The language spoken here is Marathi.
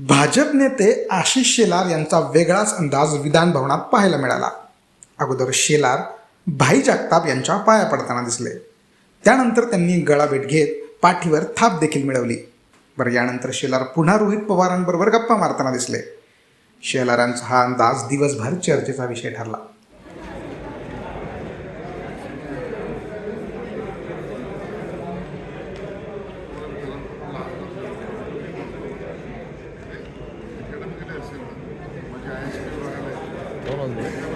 भाजप नेते आशिष शेलार यांचा वेगळाच अंदाज विधान भवनात पाहायला मिळाला. अगोदर शेलार भाई जगताप यांच्या पाया पडताना दिसले. त्यानंतर त्यांनी गळाभेट घेत पाठीवर थाप देखील मिळवली. यानंतर शेलार पुन्हा रोहित पवारांबरोबर गप्पा मारताना दिसले. शेलारांचा हा अंदाज दिवसभर चर्चेचा विषय ठरला. दोन